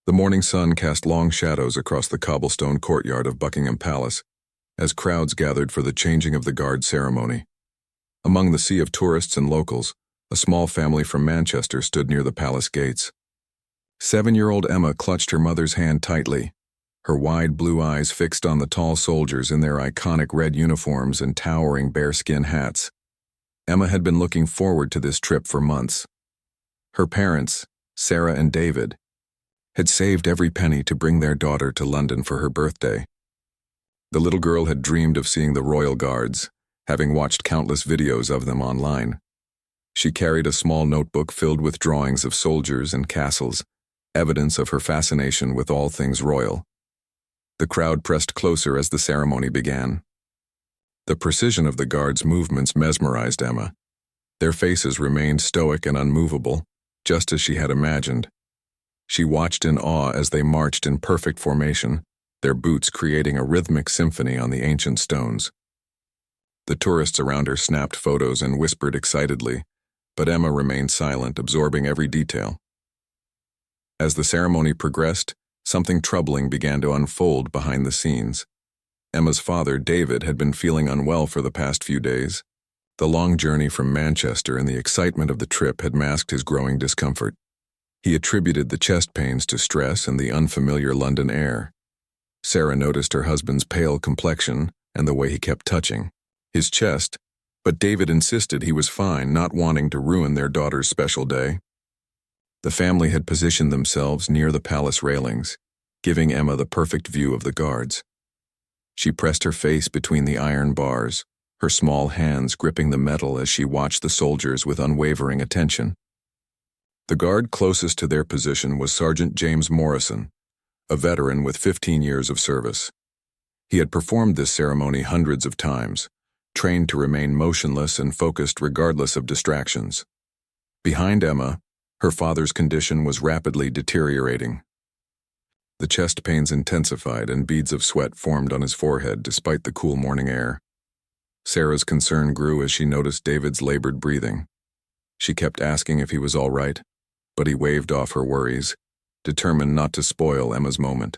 The morning sun cast long shadows across the cobblestone courtyard of Buckingham Palace as crowds gathered for the changing of the guard ceremony. Among the sea of tourists and locals, a small family from Manchester stood near the palace gates. 7-year-old Emma clutched her mother's hand tightly, her wide blue eyes fixed on the tall soldiers in their iconic red uniforms and towering bearskin hats. Emma had been looking forward to this trip for months. Her parents, Sarah and David, had saved every penny to bring their daughter to London for her birthday. The little girl had dreamed of seeing the royal guards, having watched countless videos of them online. She carried a small notebook filled with drawings of soldiers and castles, evidence of her fascination with all things royal. The crowd pressed closer as the ceremony began. The precision of the guards' movements mesmerized Emma. Their faces remained stoic and unmovable, just as she had imagined. She watched in awe as they marched in perfect formation, their boots creating a rhythmic symphony on the ancient stones. The tourists around her snapped photos and whispered excitedly, but Emma remained silent, absorbing every detail. As the ceremony progressed, something troubling began to unfold behind the scenes. Emma's father, David, had been feeling unwell for the past few days. The long journey from Manchester and the excitement of the trip had masked his growing discomfort. He attributed the chest pains to stress and the unfamiliar London air. Sarah noticed her husband's pale complexion and the way he kept touching his chest, but David insisted he was fine, not wanting to ruin their daughter's special day. The family had positioned themselves near the palace railings, giving Emma the perfect view of the guards. She pressed her face between the iron bars, her small hands gripping the metal as she watched the soldiers with unwavering attention. The guard closest to their position was Sergeant James Morrison, a veteran with 15 years of service. He had performed this ceremony hundreds of times, trained to remain motionless and focused regardless of distractions. Behind Emma, her father's condition was rapidly deteriorating. The chest pains intensified and beads of sweat formed on his forehead despite the cool morning air. Sarah's concern grew as she noticed David's labored breathing. She kept asking if he was all right, but he waved off her worries, determined not to spoil Emma's moment.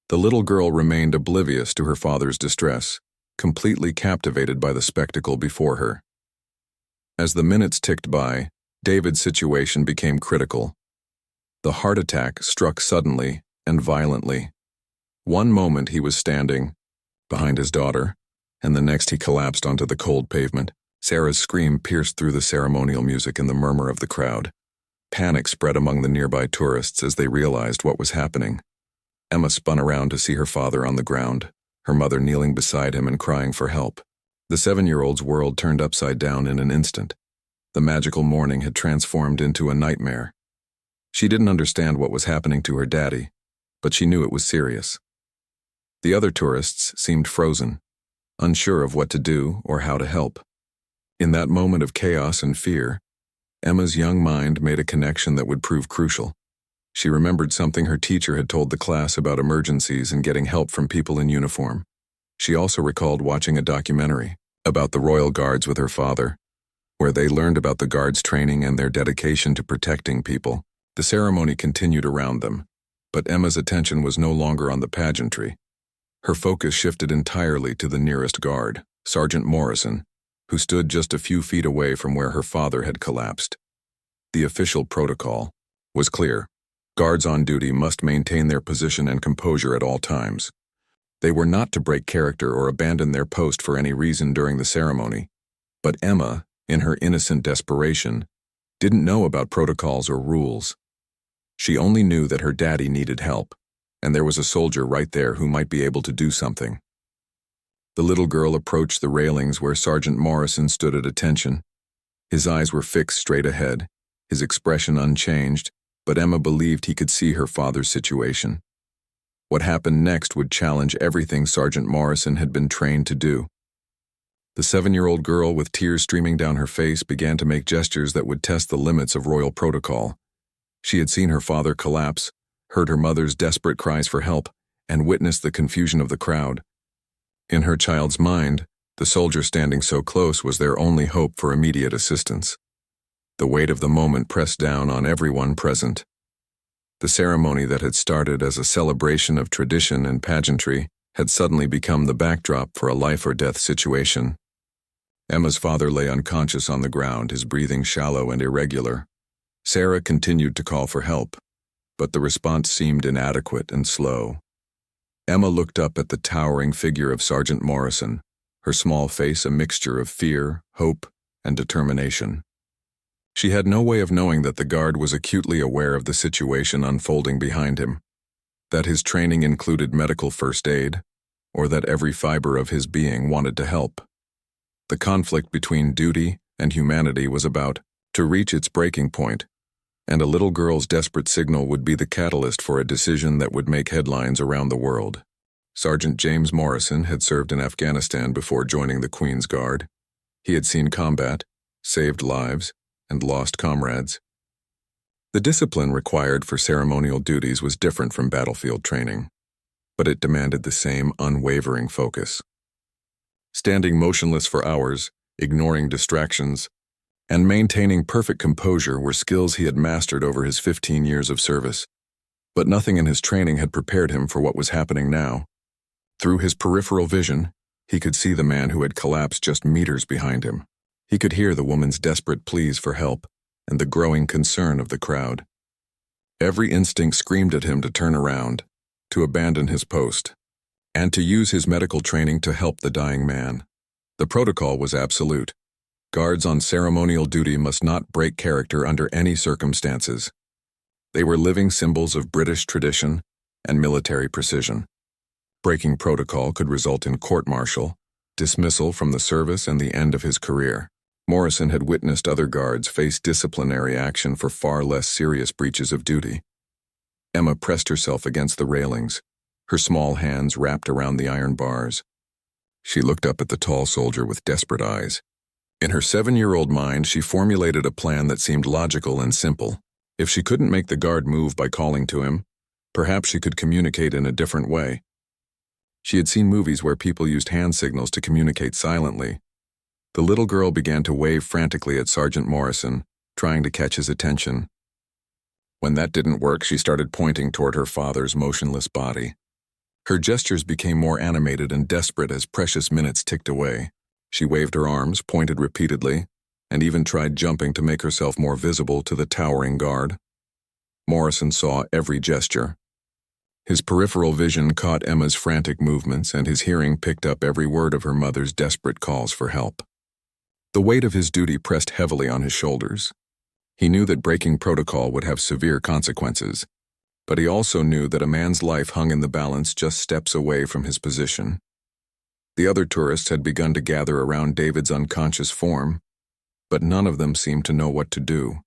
The little girl remained oblivious to her father's distress, completely captivated by the spectacle before her. As the minutes ticked by, David's situation became critical. The heart attack struck suddenly and violently. One moment he was standing behind his daughter, and the next he collapsed onto the cold pavement. Sarah's scream pierced through the ceremonial music and the murmur of the crowd. Panic spread among the nearby tourists as they realized what was happening. Emma spun around to see her father on the ground, her mother kneeling beside him and crying for help. The 7-year-old's world turned upside down in an instant. The magical morning had transformed into a nightmare. She didn't understand what was happening to her daddy, but she knew it was serious. The other tourists seemed frozen, unsure of what to do or how to help. In that moment of chaos and fear, Emma's young mind made a connection that would prove crucial. She remembered something her teacher had told the class about emergencies and getting help from people in uniform. She also recalled watching a documentary about the royal guards with her father, where they learned about the guards' training and their dedication to protecting people. The ceremony continued around them, but Emma's attention was no longer on the pageantry. Her focus shifted entirely to the nearest guard, Sergeant Morrison, who stood just a few feet away from where her father had collapsed. The official protocol was clear. Guards on duty must maintain their position and composure at all times. They were not to break character or abandon their post for any reason during the ceremony. But Emma, in her innocent desperation, didn't know about protocols or rules. She only knew that her daddy needed help, and there was a soldier right there who might be able to do something. The little girl approached the railings where Sergeant Morrison stood at attention. His eyes were fixed straight ahead, his expression unchanged, but Emma believed he could see her father's situation. What happened next would challenge everything Sergeant Morrison had been trained to do. The 7-year-old girl, with tears streaming down her face, began to make gestures that would test the limits of royal protocol. She had seen her father collapse, heard her mother's desperate cries for help, and witnessed the confusion of the crowd. In her child's mind, the soldier standing so close was their only hope for immediate assistance. The weight of the moment pressed down on everyone present. The ceremony that had started as a celebration of tradition and pageantry had suddenly become the backdrop for a life-or-death situation. Emma's father lay unconscious on the ground, his breathing shallow and irregular. Sarah continued to call for help, but the response seemed inadequate and slow. Emma looked up at the towering figure of Sergeant Morrison, her small face a mixture of fear, hope, and determination. She had no way of knowing that the guard was acutely aware of the situation unfolding behind him, that his training included medical first aid, or that every fiber of his being wanted to help. The conflict between duty and humanity was about to reach its breaking point, and a little girl's desperate signal would be the catalyst for a decision that would make headlines around the world. Sergeant James Morrison had served in Afghanistan before joining the Queen's Guard. He had seen combat, saved lives, and lost comrades. The discipline required for ceremonial duties was different from battlefield training, but it demanded the same unwavering focus. Standing motionless for hours, ignoring distractions, and maintaining perfect composure were skills he had mastered over his 15 years of service. But nothing in his training had prepared him for what was happening now. Through his peripheral vision, he could see the man who had collapsed just meters behind him. He could hear the woman's desperate pleas for help and the growing concern of the crowd. Every instinct screamed at him to turn around, to abandon his post, and to use his medical training to help the dying man. The protocol was absolute. Guards on ceremonial duty must not break character under any circumstances. They were living symbols of British tradition and military precision. Breaking protocol could result in court-martial, dismissal from the service, and the end of his career. Morrison had witnessed other guards face disciplinary action for far less serious breaches of duty. Emma pressed herself against the railings, her small hands wrapped around the iron bars. She looked up at the tall soldier with desperate eyes. In her 7-year-old mind, she formulated a plan that seemed logical and simple. If she couldn't make the guard move by calling to him, perhaps she could communicate in a different way. She had seen movies where people used hand signals to communicate silently. The little girl began to wave frantically at Sergeant Morrison, trying to catch his attention. When that didn't work, she started pointing toward her father's motionless body. Her gestures became more animated and desperate as precious minutes ticked away. She waved her arms, pointed repeatedly, and even tried jumping to make herself more visible to the towering guard. Morrison saw every gesture. His peripheral vision caught Emma's frantic movements, and his hearing picked up every word of her mother's desperate calls for help. The weight of his duty pressed heavily on his shoulders. He knew that breaking protocol would have severe consequences, but he also knew that a man's life hung in the balance just steps away from his position. The other tourists had begun to gather around David's unconscious form, but none of them seemed to know what to do.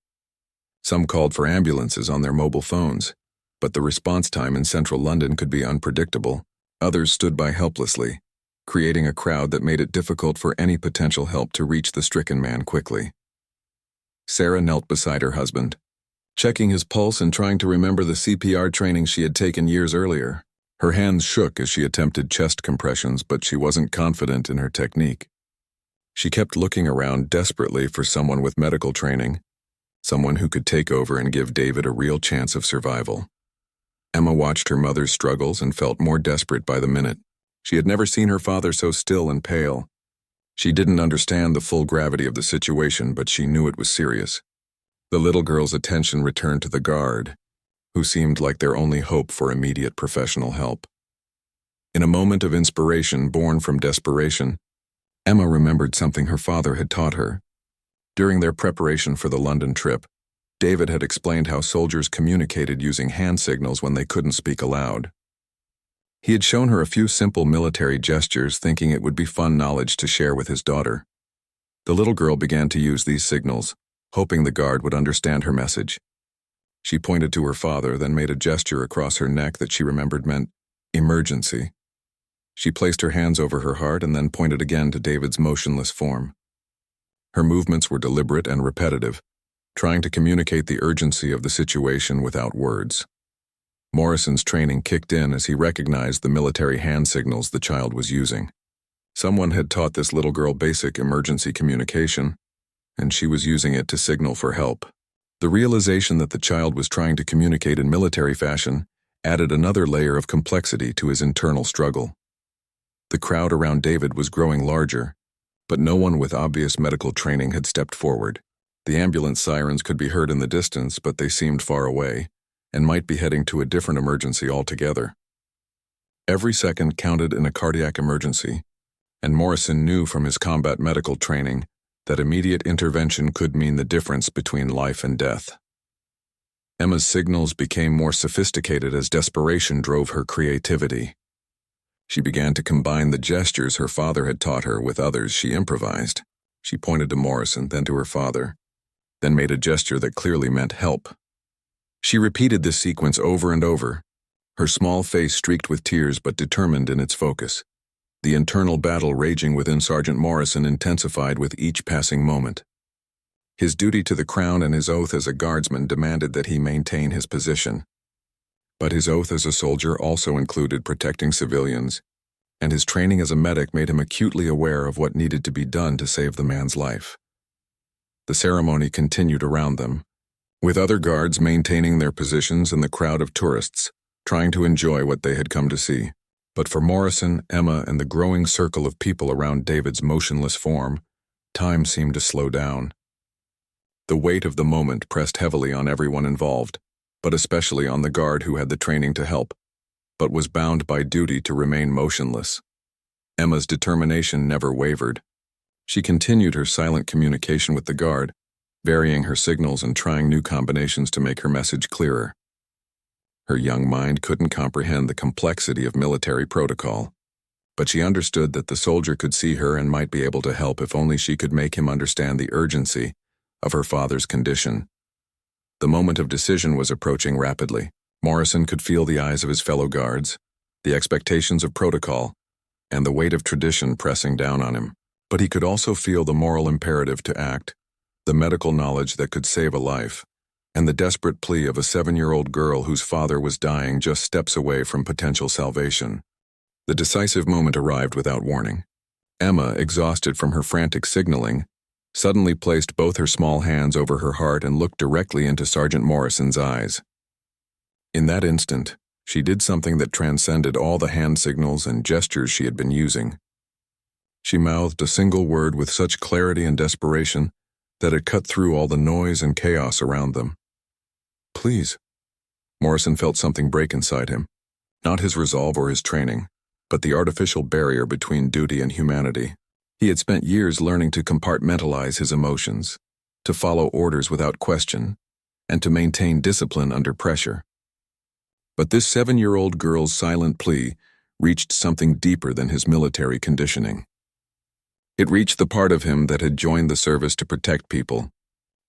Some called for ambulances on their mobile phones, but the response time in central London could be unpredictable. Others stood by helplessly, creating a crowd that made it difficult for any potential help to reach the stricken man quickly. Sarah knelt beside her husband, checking his pulse and trying to remember the CPR training she had taken years earlier. Her hands shook as she attempted chest compressions, but she wasn't confident in her technique. She kept looking around desperately for someone with medical training, someone who could take over and give David a real chance of survival. Emma watched her mother's struggles and felt more desperate by the minute. She had never seen her father so still and pale. She didn't understand the full gravity of the situation, but she knew it was serious. The little girl's attention returned to the guard, who seemed like their only hope for immediate professional help. In a moment of inspiration born from desperation, Emma remembered something her father had taught her. During their preparation for the London trip, David had explained how soldiers communicated using hand signals when they couldn't speak aloud. He had shown her a few simple military gestures, thinking it would be fun knowledge to share with his daughter. The little girl began to use these signals, hoping the guard would understand her message. She pointed to her father, then made a gesture across her neck that she remembered meant emergency. She placed her hands over her heart and then pointed again to David's motionless form. Her movements were deliberate and repetitive, trying to communicate the urgency of the situation without words. Morrison's training kicked in as he recognized the military hand signals the child was using. Someone had taught this little girl basic emergency communication, and she was using it to signal for help. The realization that the child was trying to communicate in military fashion added another layer of complexity to his internal struggle. The crowd around David was growing larger, but no one with obvious medical training had stepped forward. The ambulance sirens could be heard in the distance, but they seemed far away, and might be heading to a different emergency altogether. Every second counted in a cardiac emergency, and Morrison knew from his combat medical training that immediate intervention could mean the difference between life and death. Emma's signals became more sophisticated as desperation drove her creativity. She began to combine the gestures her father had taught her with others she improvised. She pointed to Morrison, then to her father, then made a gesture that clearly meant help. She repeated this sequence over and over, her small face streaked with tears but determined in its focus. The internal battle raging within Sergeant Morrison intensified with each passing moment. His duty to the crown and his oath as a guardsman demanded that he maintain his position. But his oath as a soldier also included protecting civilians, and his training as a medic made him acutely aware of what needed to be done to save the man's life. The ceremony continued around them, with other guards maintaining their positions and the crowd of tourists trying to enjoy what they had come to see. But for Morrison, Emma, and the growing circle of people around David's motionless form, time seemed to slow down. The weight of the moment pressed heavily on everyone involved, but especially on the guard who had the training to help, but was bound by duty to remain motionless. Emma's determination never wavered. She continued her silent communication with the guard, varying her signals and trying new combinations to make her message clearer. Her young mind couldn't comprehend the complexity of military protocol, but she understood that the soldier could see her and might be able to help if only she could make him understand the urgency of her father's condition. The moment of decision was approaching rapidly. Morrison could feel the eyes of his fellow guards, the expectations of protocol, and the weight of tradition pressing down on him. But he could also feel the moral imperative to act, the medical knowledge that could save a life, and the desperate plea of a 7-year-old girl whose father was dying just steps away from potential salvation. The decisive moment arrived without warning. Emma, exhausted from her frantic signaling, suddenly placed both her small hands over her heart and looked directly into Sergeant Morrison's eyes. In that instant, she did something that transcended all the hand signals and gestures she had been using. She mouthed a single word with such clarity and desperation that it cut through all the noise and chaos around them. "Please." Morrison felt something break inside him, not his resolve or his training, but the artificial barrier between duty and humanity. He had spent years learning to compartmentalize his emotions, to follow orders without question, and to maintain discipline under pressure. But this 7-year-old girl's silent plea reached something deeper than his military conditioning. It reached the part of him that had joined the service to protect people,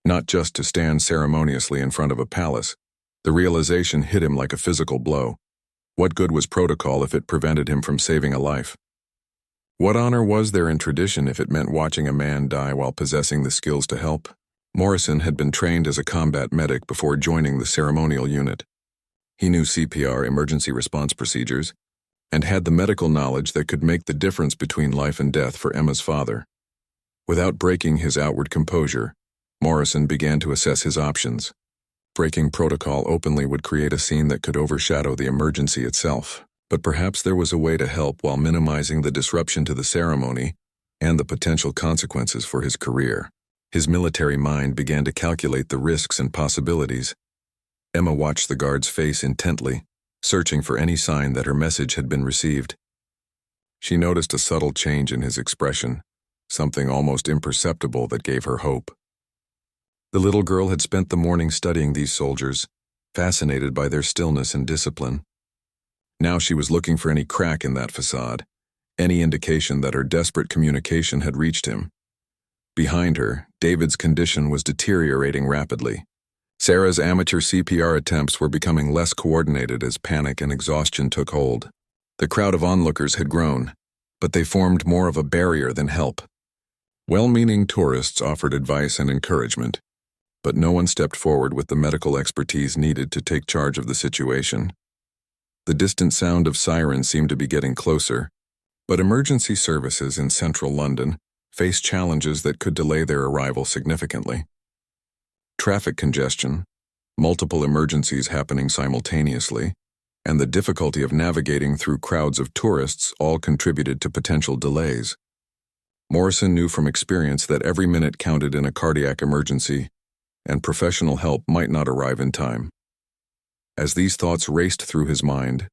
not just to stand ceremoniously in front of a palace. The realization hit him like a physical blow. What good was protocol if it prevented him from saving a life? What honor was there in tradition if it meant watching a man die while possessing the skills to help? Morrison had been trained as a combat medic before joining the ceremonial unit. He knew CPR, emergency response procedures, and had the medical knowledge that could make the difference between life and death for Emma's father. Without breaking his outward composure, Morrison began to assess his options. Breaking protocol openly would create a scene that could overshadow the emergency itself, but perhaps there was a way to help while minimizing the disruption to the ceremony and the potential consequences for his career. His military mind began to calculate the risks and possibilities. Emma watched the guard's face intently, searching for any sign that her message had been received. She noticed a subtle change in his expression, something almost imperceptible that gave her hope. The little girl had spent the morning studying these soldiers, fascinated by their stillness and discipline. Now she was looking for any crack in that facade, any indication that her desperate communication had reached him. Behind her, David's condition was deteriorating rapidly. Sarah's amateur CPR attempts were becoming less coordinated as panic and exhaustion took hold. The crowd of onlookers had grown, but they formed more of a barrier than help. Well-meaning tourists offered advice and encouragement, but no one stepped forward with the medical expertise needed to take charge of the situation. The distant sound of sirens seemed to be getting closer, but emergency services in central London faced challenges that could delay their arrival significantly. Traffic congestion, multiple emergencies happening simultaneously, and the difficulty of navigating through crowds of tourists all contributed to potential delays. Morrison knew from experience that every minute counted in a cardiac emergency, and professional help might not arrive in time. As these thoughts raced through his mind,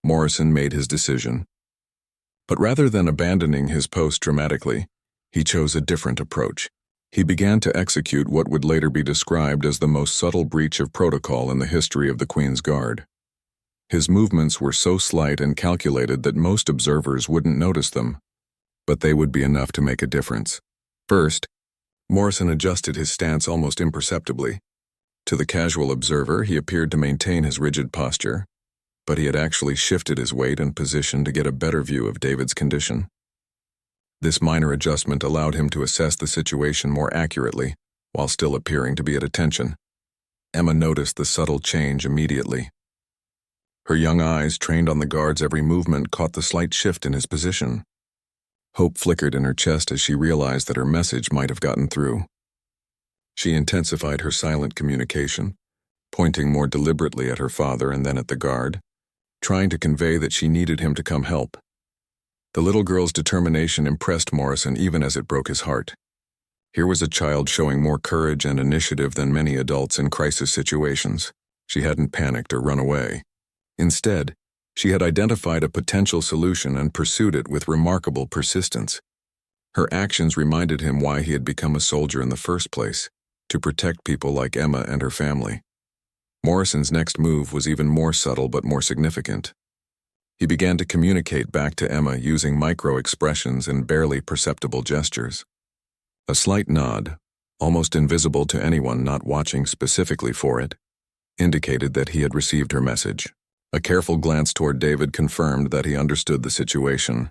Morrison made his decision. But rather than abandoning his post dramatically, he chose a different approach. He began to execute what would later be described as the most subtle breach of protocol in the history of the Queen's Guard. His movements were so slight and calculated that most observers wouldn't notice them, but they would be enough to make a difference. First, Morrison adjusted his stance almost imperceptibly. To the casual observer, he appeared to maintain his rigid posture, but he had actually shifted his weight and position to get a better view of David's condition. This minor adjustment allowed him to assess the situation more accurately, while still appearing to be at attention. Emma noticed the subtle change immediately. Her young eyes, trained on the guard's every movement, caught the slight shift in his position. Hope flickered in her chest as she realized that her message might have gotten through. She intensified her silent communication, pointing more deliberately at her father and then at the guard, trying to convey that she needed him to come help. The little girl's determination impressed Morrison even as it broke his heart. Here was a child showing more courage and initiative than many adults in crisis situations. She hadn't panicked or run away. Instead, she had identified a potential solution and pursued it with remarkable persistence. Her actions reminded him why he had become a soldier in the first place, to protect people like Emma and her family. Morrison's next move was even more subtle but more significant. He began to communicate back to Emma using micro-expressions and barely perceptible gestures. A slight nod, almost invisible to anyone not watching specifically for it, indicated that he had received her message. A careful glance toward David confirmed that he understood the situation.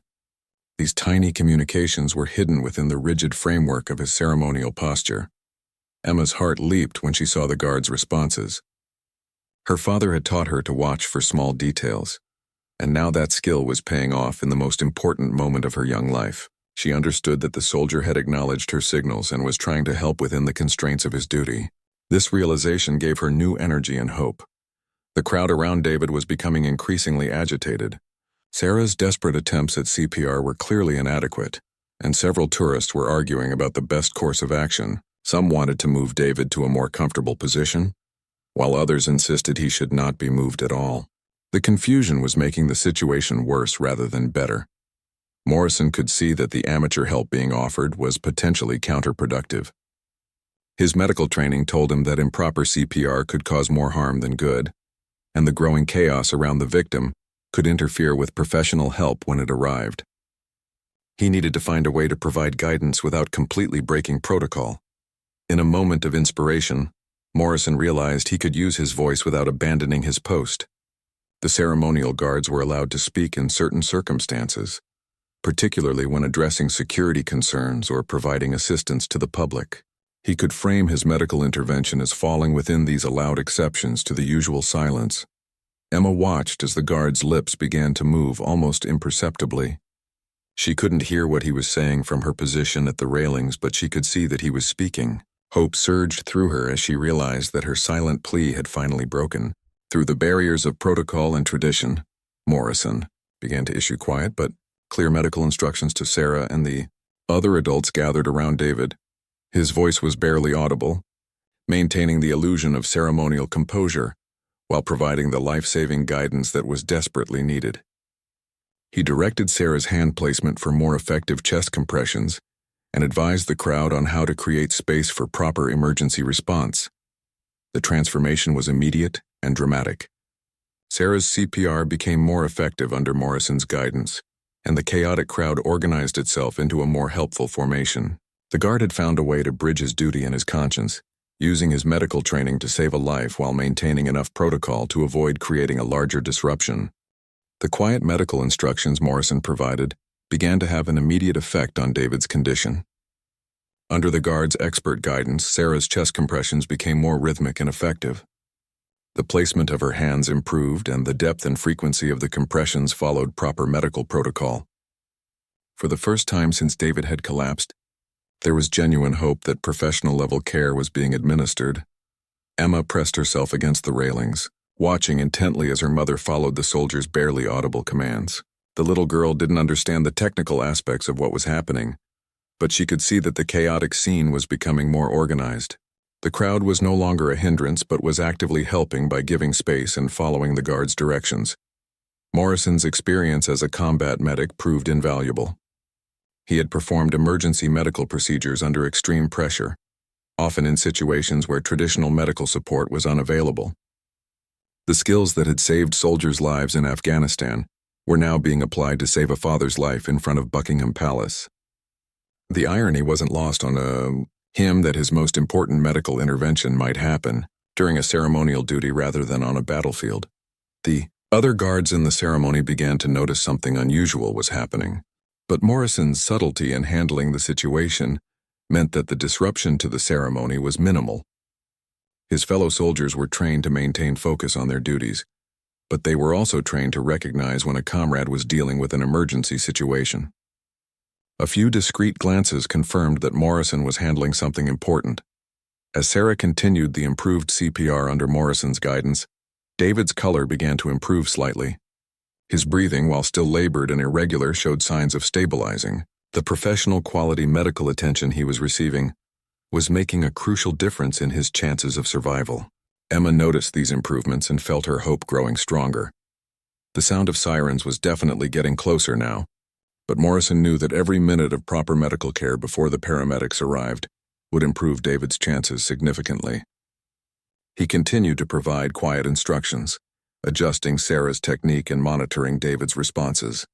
These tiny communications were hidden within the rigid framework of his ceremonial posture. Emma's heart leaped when she saw the guard's responses. Her father had taught her to watch for small details, and now that skill was paying off in the most important moment of her young life. She understood that the soldier had acknowledged her signals and was trying to help within the constraints of his duty. This realization gave her new energy and hope. The crowd around David was becoming increasingly agitated. Sarah's desperate attempts at CPR were clearly inadequate, and several tourists were arguing about the best course of action. Some wanted to move David to a more comfortable position, while others insisted he should not be moved at all. The confusion was making the situation worse rather than better. Morrison could see that the amateur help being offered was potentially counterproductive. His medical training told him that improper CPR could cause more harm than good, and the growing chaos around the victim could interfere with professional help when it arrived. He needed to find a way to provide guidance without completely breaking protocol. In a moment of inspiration, Morrison realized he could use his voice without abandoning his post. The ceremonial guards were allowed to speak in certain circumstances, particularly when addressing security concerns or providing assistance to the public. He could frame his medical intervention as falling within these allowed exceptions to the usual silence. Emma watched as the guard's lips began to move almost imperceptibly. She couldn't hear what he was saying from her position at the railings, but she could see that he was speaking. Hope surged through her as she realized that her silent plea had finally broken. Through the barriers of protocol and tradition, Morrison began to issue quiet but clear medical instructions to Sarah and the other adults gathered around David. His voice was barely audible, maintaining the illusion of ceremonial composure while providing the life-saving guidance that was desperately needed. He directed Sarah's hand placement for more effective chest compressions and advised the crowd on how to create space for proper emergency response. The transformation was immediate and dramatic. Sarah's CPR became more effective under Morrison's guidance, and the chaotic crowd organized itself into a more helpful formation. The guard had found a way to bridge his duty and his conscience, using his medical training to save a life while maintaining enough protocol to avoid creating a larger disruption. The quiet medical instructions Morrison provided began to have an immediate effect on David's condition. Under the guard's expert guidance, Sarah's chest compressions became more rhythmic and effective. The placement of her hands improved, and the depth and frequency of the compressions followed proper medical protocol. For the first time since David had collapsed, there was genuine hope that professional-level care was being administered, Emma pressed herself against the railings, watching intently as her mother followed the soldier's barely audible commands. The little girl didn't understand the technical aspects of what was happening, but she could see that the chaotic scene was becoming more organized. The crowd was no longer a hindrance but was actively helping by giving space and following the guard's directions. Morrison's experience as a combat medic proved invaluable. He had performed emergency medical procedures under extreme pressure, often in situations where traditional medical support was unavailable. The skills that had saved soldiers' lives in Afghanistan were now being applied to save a father's life in front of Buckingham Palace. The irony wasn't lost on him that his most important medical intervention might happen during a ceremonial duty rather than on a battlefield. The other guards in the ceremony began to notice something unusual was happening, but Morrison's subtlety in handling the situation meant that the disruption to the ceremony was minimal. His fellow soldiers were trained to maintain focus on their duties, but they were also trained to recognize when a comrade was dealing with an emergency situation. A few discreet glances confirmed that Morrison was handling something important. As Sarah continued the improved CPR under Morrison's guidance, David's color began to improve slightly. His breathing, while still labored and irregular, showed signs of stabilizing. The professional quality medical attention he was receiving was making a crucial difference in his chances of survival. Emma noticed these improvements and felt her hope growing stronger. The sound of sirens was definitely getting closer now, but Morrison knew that every minute of proper medical care before the paramedics arrived would improve David's chances significantly. He continued to provide quiet instructions, adjusting Sarah's technique and monitoring David's responses.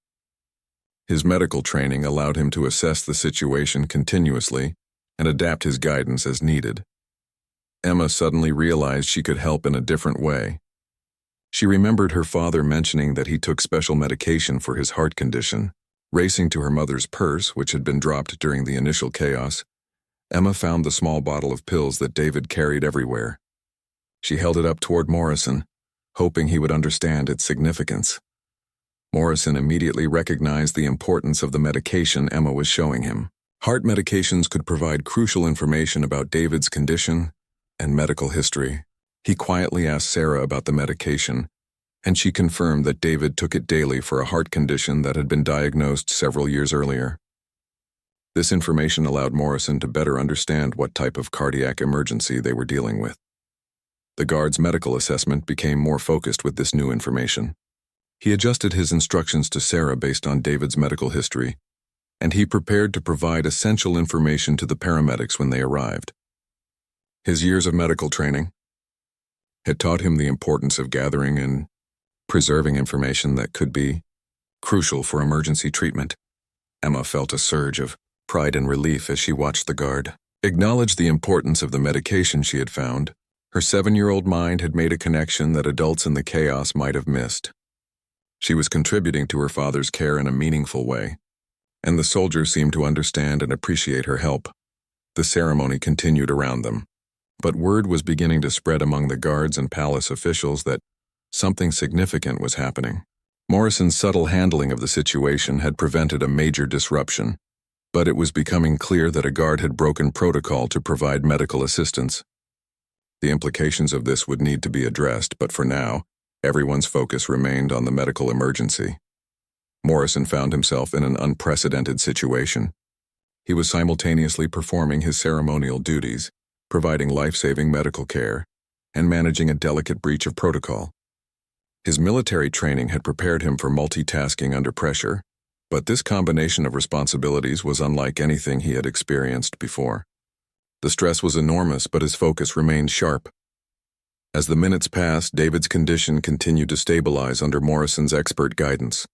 His medical training allowed him to assess the situation continuously and adapt his guidance as needed. Emma suddenly realized she could help in a different way. She remembered her father mentioning that he took special medication for his heart condition. Racing to her mother's purse, which had been dropped during the initial chaos, Emma found the small bottle of pills that David carried everywhere. She held it up toward Morrison, hoping he would understand its significance. Morrison immediately recognized the importance of the medication Emma was showing him. Heart medications could provide crucial information about David's condition and medical history. He quietly asked Sarah about the medication, and she confirmed that David took it daily for a heart condition that had been diagnosed several years earlier. This information allowed Morrison to better understand what type of cardiac emergency they were dealing with. The guard's medical assessment became more focused with this new information. He adjusted his instructions to Sarah based on David's medical history, and he prepared to provide essential information to the paramedics when they arrived. His years of medical training had taught him the importance of gathering and preserving information that could be crucial for emergency treatment. Emma felt a surge of pride and relief as she watched the guard acknowledge the importance of the medication she had found. Her 7-year-old mind had made a connection that adults in the chaos might have missed. She was contributing to her father's care in a meaningful way, and the soldiers seemed to understand and appreciate her help. The ceremony continued around them, but word was beginning to spread among the guards and palace officials that something significant was happening. Morrison's subtle handling of the situation had prevented a major disruption, but it was becoming clear that a guard had broken protocol to provide medical assistance. The implications of this would need to be addressed, but for now, everyone's focus remained on the medical emergency. Morrison found himself in an unprecedented situation. He was simultaneously performing his ceremonial duties, providing life-saving medical care, and managing a delicate breach of protocol. His military training had prepared him for multitasking under pressure, but this combination of responsibilities was unlike anything he had experienced before. The stress was enormous, but his focus remained sharp. As the minutes passed, David's condition continued to stabilize under Morrison's expert guidance.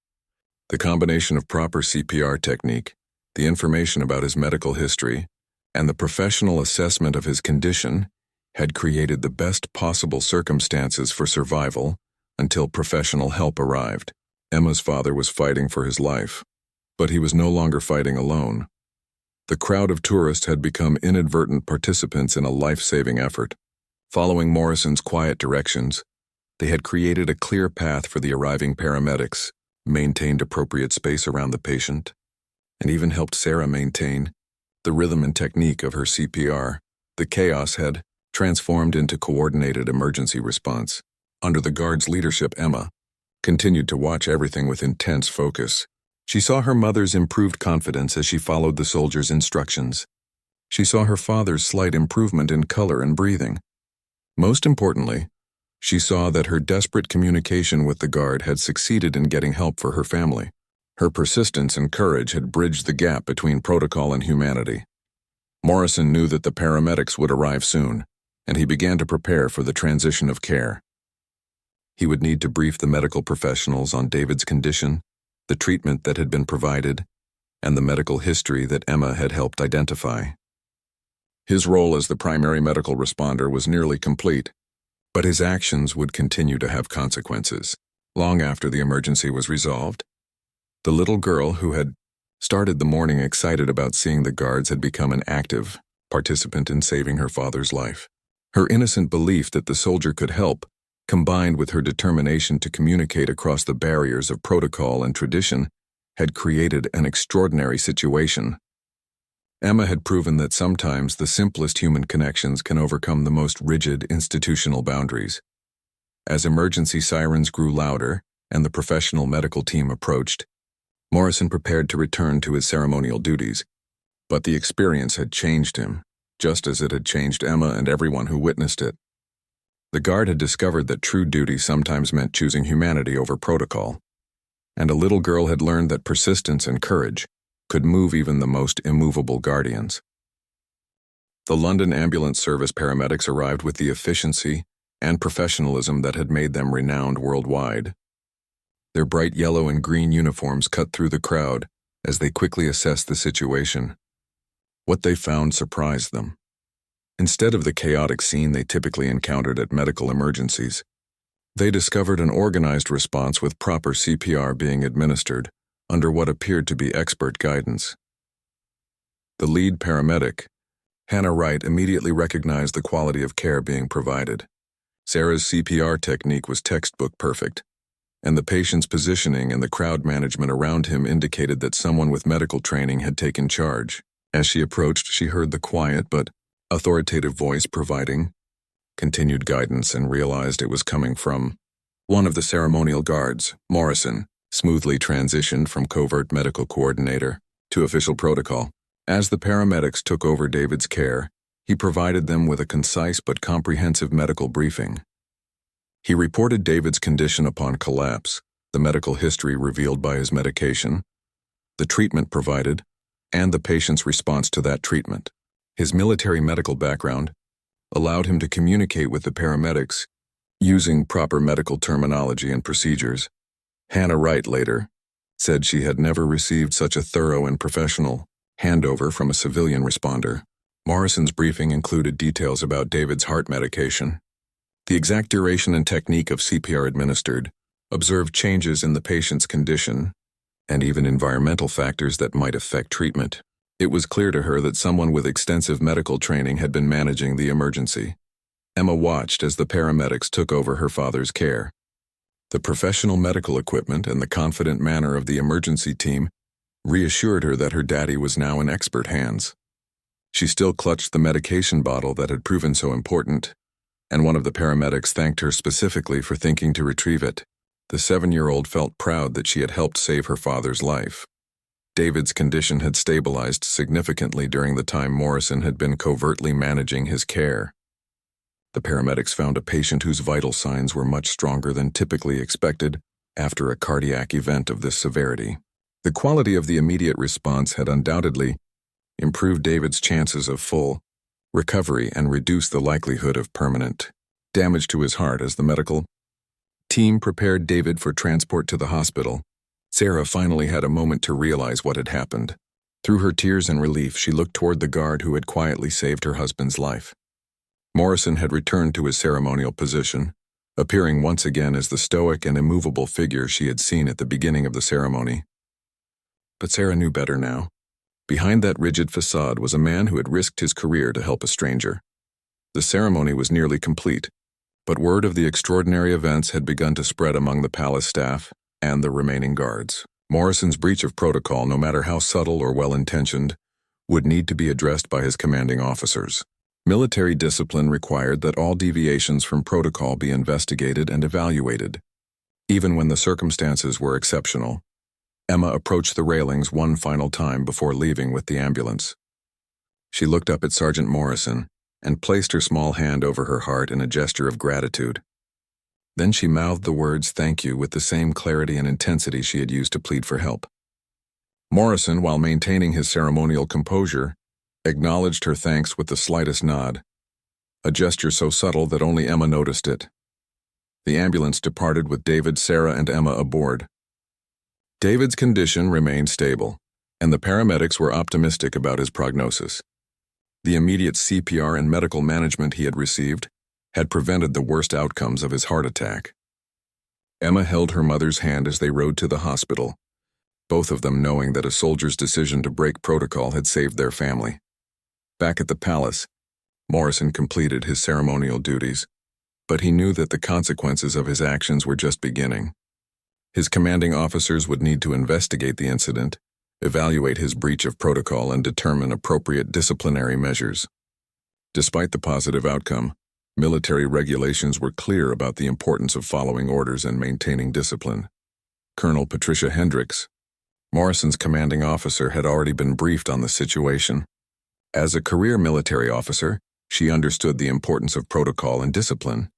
The combination of proper CPR technique, the information about his medical history, and the professional assessment of his condition had created the best possible circumstances for survival until professional help arrived. Emma's father was fighting for his life, but he was no longer fighting alone. The crowd of tourists had become inadvertent participants in a life-saving effort. Following Morrison's quiet directions, they had created a clear path for the arriving paramedics, maintained appropriate space around the patient, and even helped Sarah maintain the rhythm and technique of her CPR. The chaos had transformed into coordinated emergency response. Under the guard's leadership, Emma continued to watch everything with intense focus. She saw her mother's improved confidence as she followed the soldiers' instructions. She saw her father's slight improvement in color and breathing. Most importantly, she saw that her desperate communication with the guard had succeeded in getting help for her family. Her persistence and courage had bridged the gap between protocol and humanity. Morrison knew that the paramedics would arrive soon, and he began to prepare for the transition of care. He would need to brief the medical professionals on David's condition, the treatment that had been provided, and the medical history that Emma had helped identify. His role as the primary medical responder was nearly complete, but his actions would continue to have consequences. Long after the emergency was resolved, the little girl who had started the morning excited about seeing the guards had become an active participant in saving her father's life. Her innocent belief that the soldier could help, combined with her determination to communicate across the barriers of protocol and tradition, had created an extraordinary situation. Emma had proven that sometimes the simplest human connections can overcome the most rigid institutional boundaries. As emergency sirens grew louder and the professional medical team approached, Morrison prepared to return to his ceremonial duties, but the experience had changed him, just as it had changed Emma and everyone who witnessed it. The guard had discovered that true duty sometimes meant choosing humanity over protocol, and a little girl had learned that persistence and courage could move even the most immovable guardians. The London Ambulance Service paramedics arrived with the efficiency and professionalism that had made them renowned worldwide. Their bright yellow and green uniforms cut through the crowd as they quickly assessed the situation. What they found surprised them. Instead of the chaotic scene they typically encountered at medical emergencies, they discovered an organized response with proper CPR being administered under what appeared to be expert guidance. The lead paramedic, Hannah Wright, immediately recognized the quality of care being provided. Sarah's CPR technique was textbook perfect, and the patient's positioning and the crowd management around him indicated that someone with medical training had taken charge. As she approached, she heard the quiet but authoritative voice providing continued guidance and realized it was coming from one of the ceremonial guards. Morrison smoothly transitioned from covert medical coordinator to official protocol. As the paramedics took over David's care, he provided them with a concise but comprehensive medical briefing. He reported David's condition upon collapse, the medical history revealed by his medication, the treatment provided, and the patient's response to that treatment. His military medical background allowed him to communicate with the paramedics using proper medical terminology and procedures. Hannah Wright later said she had never received such a thorough and professional handover from a civilian responder. Morrison's briefing included details about David's heart medication, the exact duration and technique of CPR administered, observed changes in the patient's condition, and even environmental factors that might affect treatment. It was clear to her that someone with extensive medical training had been managing the emergency. Emma watched as the paramedics took over her father's care. The professional medical equipment and the confident manner of the emergency team reassured her that her daddy was now in expert hands. She still clutched the medication bottle that had proven so important, and one of the paramedics thanked her specifically for thinking to retrieve it. The 7-year-old felt proud that she had helped save her father's life. David's condition had stabilized significantly during the time Morrison had been covertly managing his care. The paramedics found a patient whose vital signs were much stronger than typically expected after a cardiac event of this severity. The quality of the immediate response had undoubtedly improved David's chances of full recovery and reduced the likelihood of permanent damage to his heart. As the medical team prepared David for transport to the hospital, Sarah finally had a moment to realize what had happened. Through her tears and relief, she looked toward the guard who had quietly saved her husband's life. Morrison had returned to his ceremonial position, appearing once again as the stoic and immovable figure she had seen at the beginning of the ceremony. But Sarah knew better now. Behind that rigid facade was a man who had risked his career to help a stranger. The ceremony was nearly complete, but word of the extraordinary events had begun to spread among the palace staff and the remaining guards. Morrison's breach of protocol, no matter how subtle or well-intentioned, would need to be addressed by his commanding officers. Military discipline required that all deviations from protocol be investigated and evaluated. Even when the circumstances were exceptional, Emma approached the railings one final time before leaving with the ambulance. She looked up at Sergeant Morrison and placed her small hand over her heart in a gesture of gratitude. Then she mouthed the words "thank you" with the same clarity and intensity she had used to plead for help. Morrison, while maintaining his ceremonial composure, acknowledged her thanks with the slightest nod, a gesture so subtle that only Emma noticed it. The ambulance departed with David, Sarah, and Emma aboard. David's condition remained stable, and the paramedics were optimistic about his prognosis. The immediate CPR and medical management he had received had prevented the worst outcomes of his heart attack. Emma held her mother's hand as they rode to the hospital, both of them knowing that a soldier's decision to break protocol had saved their family. Back at the palace, Morrison completed his ceremonial duties, but he knew that the consequences of his actions were just beginning. His commanding officers would need to investigate the incident, evaluate his breach of protocol, and determine appropriate disciplinary measures. Despite the positive outcome, military regulations were clear about the importance of following orders and maintaining discipline. Colonel Patricia Hendricks, Morrison's commanding officer, had already been briefed on the situation. As a career military officer, she understood the importance of protocol and discipline,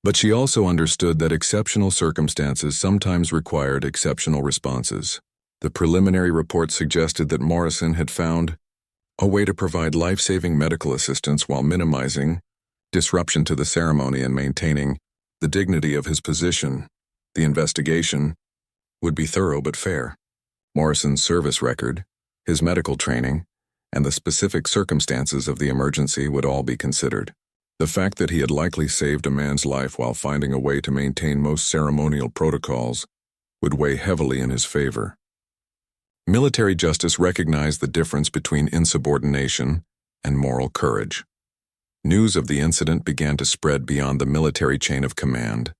but she also understood that exceptional circumstances sometimes required exceptional responses. The preliminary report suggested that Morrison had found a way to provide life-saving medical assistance while minimizing disruption to the ceremony and maintaining the dignity of his position. The investigation would be thorough but fair. Morrison's service record, his medical training, and the specific circumstances of the emergency would all be considered. The fact that he had likely saved a man's life while finding a way to maintain most ceremonial protocols would weigh heavily in his favor. Military justice recognized the difference between insubordination and moral courage. News of the incident began to spread beyond the military chain of command.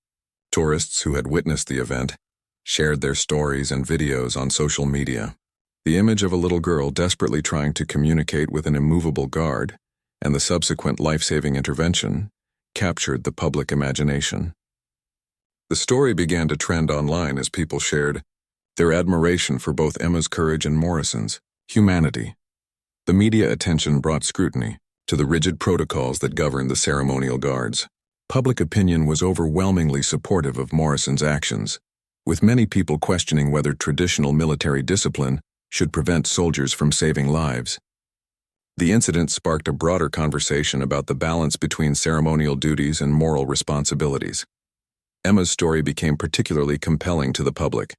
Tourists who had witnessed the event shared their stories and videos on social media. The image of a little girl desperately trying to communicate with an immovable guard and the subsequent life-saving intervention captured the public imagination. The story began to trend online as people shared their admiration for both Emma's courage and Morrison's humanity. The media attention brought scrutiny to the rigid protocols that governed the ceremonial guards. Public opinion was overwhelmingly supportive of Morrison's actions, with many people questioning whether traditional military discipline should prevent soldiers from saving lives. The incident sparked a broader conversation about the balance between ceremonial duties and moral responsibilities. Emma's story became particularly compelling to the public.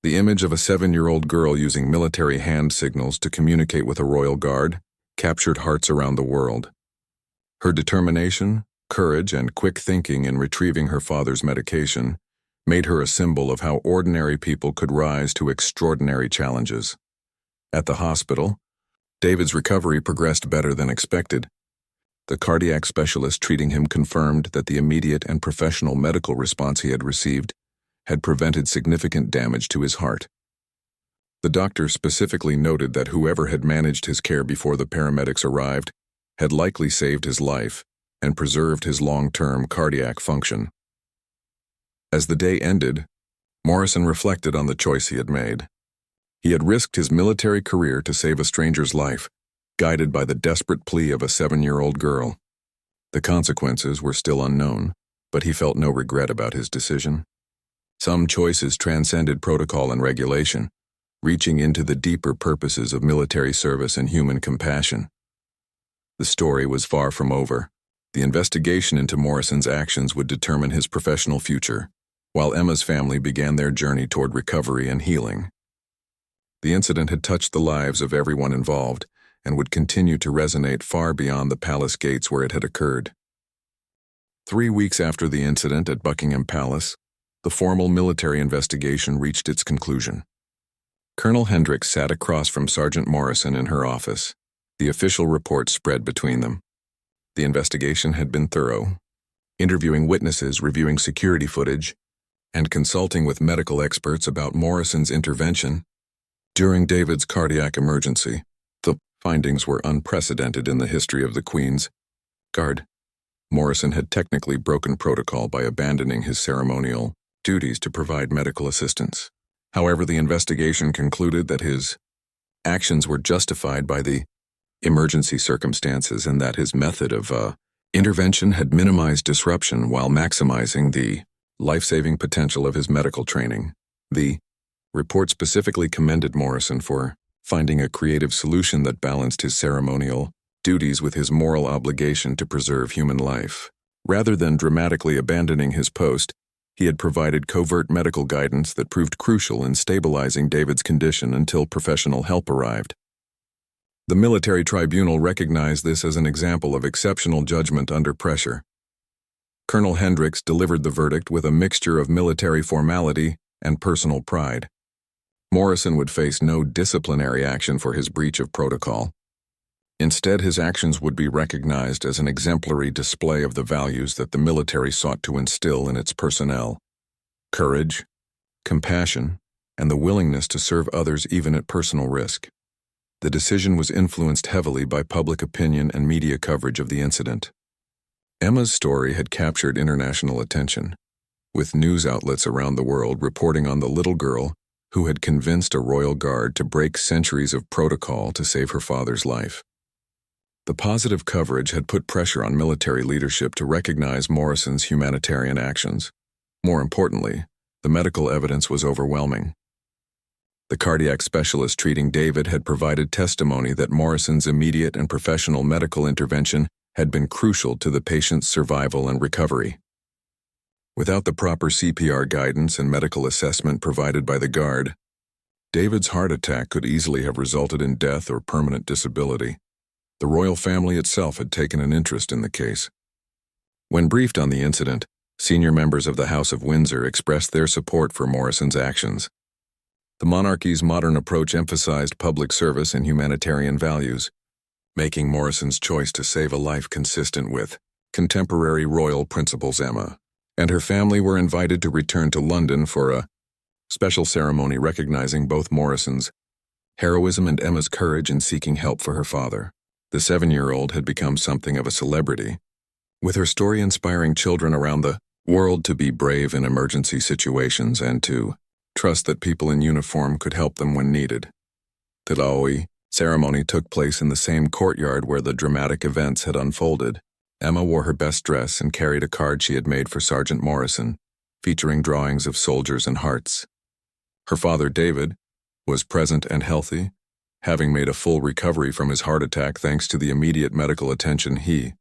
The image of a 7-year-old girl using military hand signals to communicate with a royal guard captured hearts around the world. Her determination, courage, and quick thinking in retrieving her father's medication made her a symbol of how ordinary people could rise to extraordinary challenges. At the hospital, David's recovery progressed better than expected. The cardiac specialist treating him confirmed that the immediate and professional medical response he had received had prevented significant damage to his heart. The doctor specifically noted that whoever had managed his care before the paramedics arrived had likely saved his life and preserved his long-term cardiac function. As the day ended, Morrison reflected on the choice he had made. He had risked his military career to save a stranger's life, guided by the desperate plea of a 7-year-old girl. The consequences were still unknown, but he felt no regret about his decision. Some choices transcended protocol and regulation, reaching into the deeper purposes of military service and human compassion. The story was far from over. The investigation into Morrison's actions would determine his professional future, while Emma's family began their journey toward recovery and healing. The incident had touched the lives of everyone involved and would continue to resonate far beyond the palace gates where it had occurred. 3 weeks after the incident at Buckingham Palace, the formal military investigation reached its conclusion. Colonel Hendricks sat across from Sergeant Morrison in her office. The official report spread between them. The investigation had been thorough, interviewing witnesses, reviewing security footage, and consulting with medical experts about Morrison's intervention during David's cardiac emergency. The findings were unprecedented in the history of the Queen's Guard. Morrison had technically broken protocol by abandoning his ceremonial duties to provide medical assistance. However, the investigation concluded that his actions were justified by the emergency circumstances and that his method of intervention had minimized disruption while maximizing the life-saving potential of his medical training. The report specifically commended Morrison for finding a creative solution that balanced his ceremonial duties with his moral obligation to preserve human life. Rather than dramatically abandoning his post, he had provided covert medical guidance that proved crucial in stabilizing David's condition until professional help arrived. The military tribunal recognized this as an example of exceptional judgment under pressure. Colonel Hendricks delivered the verdict with a mixture of military formality and personal pride. Morrison would face no disciplinary action for his breach of protocol. Instead, his actions would be recognized as an exemplary display of the values that the military sought to instill in its personnel: courage, compassion, and the willingness to serve others even at personal risk. The decision was influenced heavily by public opinion and media coverage of the incident. Emma's story had captured international attention, with news outlets around the world reporting on the little girl who had convinced a royal guard to break centuries of protocol to save her father's life. The positive coverage had put pressure on military leadership to recognize Morrison's humanitarian actions. More importantly, the medical evidence was overwhelming. The cardiac specialist treating David had provided testimony that Morrison's immediate and professional medical intervention had been crucial to the patient's survival and recovery. Without the proper CPR guidance and medical assessment provided by the guard, David's heart attack could easily have resulted in death or permanent disability. The royal family itself had taken an interest in the case. When briefed on the incident, senior members of the House of Windsor expressed their support for Morrison's actions. The monarchy's modern approach emphasized public service and humanitarian values, making Morrison's choice to save a life consistent with contemporary royal principles. Emma and her family were invited to return to London for a special ceremony recognizing both Morrison's heroism and Emma's courage in seeking help for her father. The 7-year-old had become something of a celebrity, with her story inspiring children around the world to be brave in emergency situations and to trust that people in uniform could help them when needed. The Laoi ceremony took place in the same courtyard where the dramatic events had unfolded. Emma wore her best dress and carried a card she had made for Sergeant Morrison, featuring drawings of soldiers and hearts. Her father, David, was present and healthy, having made a full recovery from his heart attack thanks to the immediate medical attention he